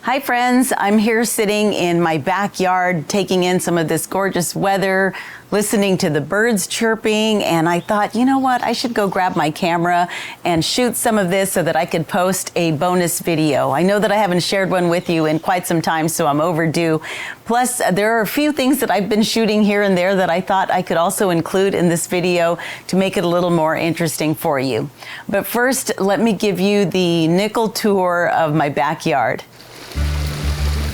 Hi friends, I'm here sitting in my backyard taking in some of this gorgeous weather, listening to the birds chirping, and I thought, you know what, I should go grab my camera and shoot some of this so that I could post a bonus video. I know that I haven't shared one with you in quite some time, so I'm overdue. Plus, there are a few things that I've been shooting here and there that I thought I could also include in this video to make it a little more interesting for you. But first, let me give you the nickel tour of my backyard.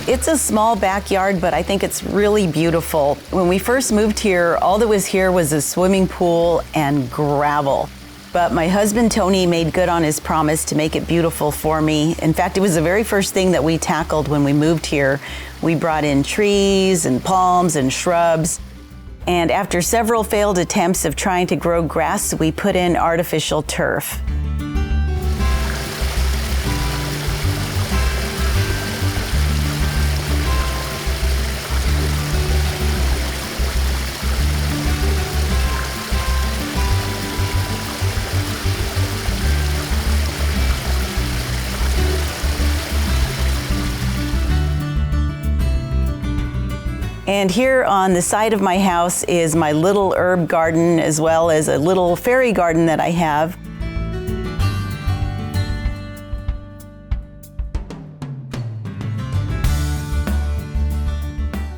It's a small backyard, but I think it's really beautiful. When we first moved here, all that was here was a swimming pool and gravel. But my husband, Tony, made good on his promise to make it beautiful for me. In fact, it was the very first thing that we tackled when we moved here. We brought in trees and palms and shrubs. And after several failed attempts of trying to grow grass, we put in artificial turf. And here on the side of my house is my little herb garden, as well as a little fairy garden that I have.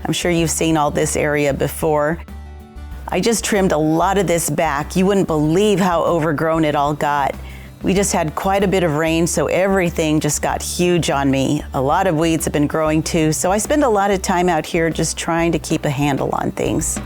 I'm sure you've seen all this area before. I just trimmed a lot of this back. You wouldn't believe how overgrown it all got. We just had quite a bit of rain, so everything just got huge on me. A lot of weeds have been growing too, so I spend a lot of time out here just trying to keep a handle on things.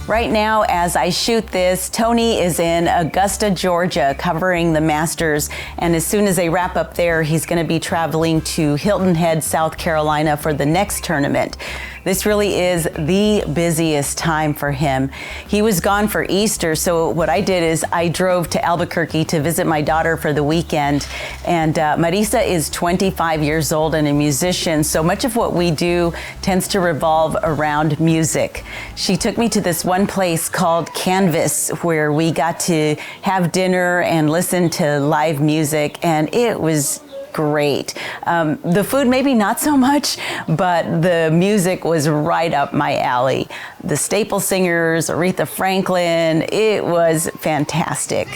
Right now, as I shoot this, Tony is in Augusta, Georgia, covering the Masters, and as soon as they wrap up there, he's going to be traveling to Hilton Head, South Carolina for the next tournament. This really is the busiest time for him. He was gone for Easter, so what I did is I drove to Albuquerque to visit my daughter for the weekend. And Marisa is 25 years old and a musician, so much of what we do tends to revolve around music. She took me to this one place called Canvas, where we got to have dinner and listen to live music, and it was great. The food maybe not so much, but the music was right up my alley. The staple singers, Aretha Franklin, it was fantastic.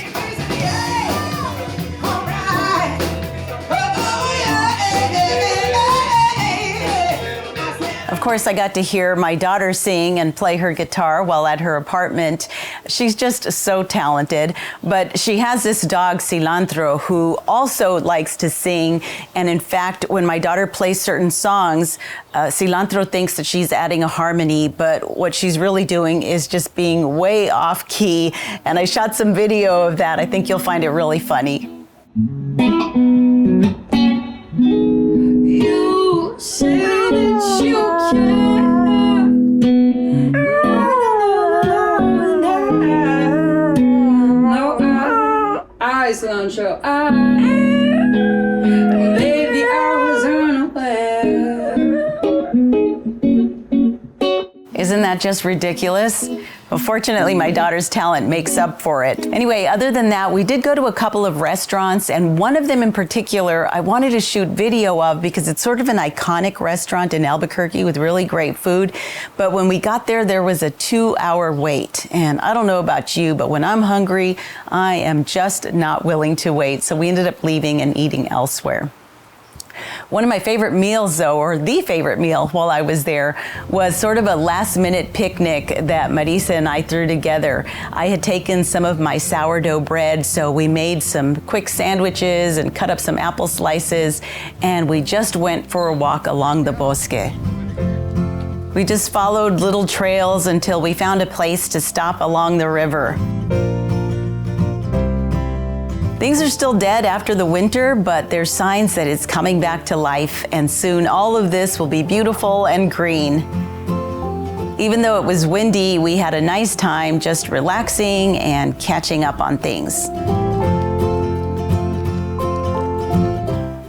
Of course, I got to hear my daughter sing and play her guitar while at her apartment. She's just so talented, but she has this dog, Cilantro, who also likes to sing. And in fact, when my daughter plays certain songs, Cilantro thinks that she's adding a harmony, but what she's really doing is just being way off key. And I shot some video of that. I think you'll find it really funny. You say that you can. I Cilantro, baby, I was unaware. Isn't that just ridiculous? Well, fortunately, my daughter's talent makes up for it. Anyway, other than that, we did go to a couple of restaurants, and one of them in particular, I wanted to shoot video of because it's sort of an iconic restaurant in Albuquerque with really great food. But when we got there, there was a 2-hour wait. And I don't know about you, but when I'm hungry, I am just not willing to wait. So we ended up leaving and eating elsewhere. One of my favorite meals, though, or the favorite meal while I was there, was sort of a last-minute picnic that Marisa and I threw together. I had taken some of my sourdough bread, so we made some quick sandwiches and cut up some apple slices, and we just went for a walk along the Bosque. We just followed little trails until we found a place to stop along the river. Things are still dead after the winter, but there's signs that it's coming back to life, and soon all of this will be beautiful and green. Even though it was windy, we had a nice time just relaxing and catching up on things.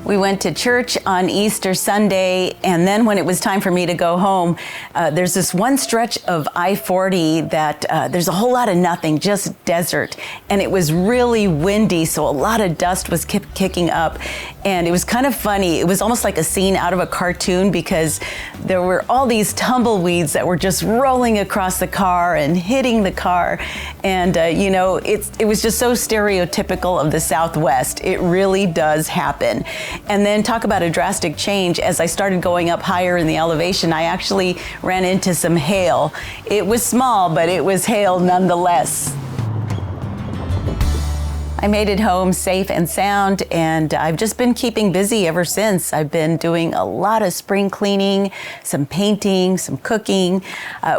We went to church on Easter Sunday, and then when it was time for me to go home, there's this one stretch of I-40 that there's a whole lot of nothing, just desert. And it was really windy, so a lot of dust was kicking up. And it was kind of funny. It was almost like a scene out of a cartoon because there were all these tumbleweeds that were just rolling across the car and hitting the car. And, you know, it was just so stereotypical of the Southwest. It really does happen. And then talk about a drastic change. As I started going up higher in the elevation, I actually ran into some hail. It was small, but it was hail nonetheless. I made it home safe and sound, and I've just been keeping busy ever since. I've been doing a lot of spring cleaning, some painting, some cooking,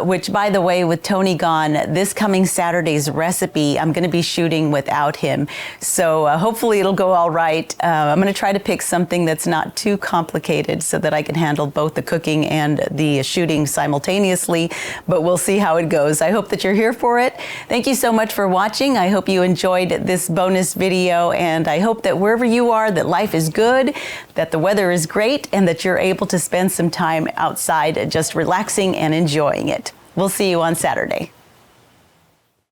which, by the way, with Tony gone, this coming Saturday's recipe, I'm going to be shooting without him. So hopefully it'll go all right. I'm going to try to pick something that's not too complicated so that I can handle both the cooking and the shooting simultaneously, but we'll see how it goes. I hope that you're here for it. Thank you so much for watching. I hope you enjoyed this bonus video, and I hope that wherever you are, that life is good, that the weather is great, and that you're able to spend some time outside just relaxing and enjoying it. We'll see you on Saturday.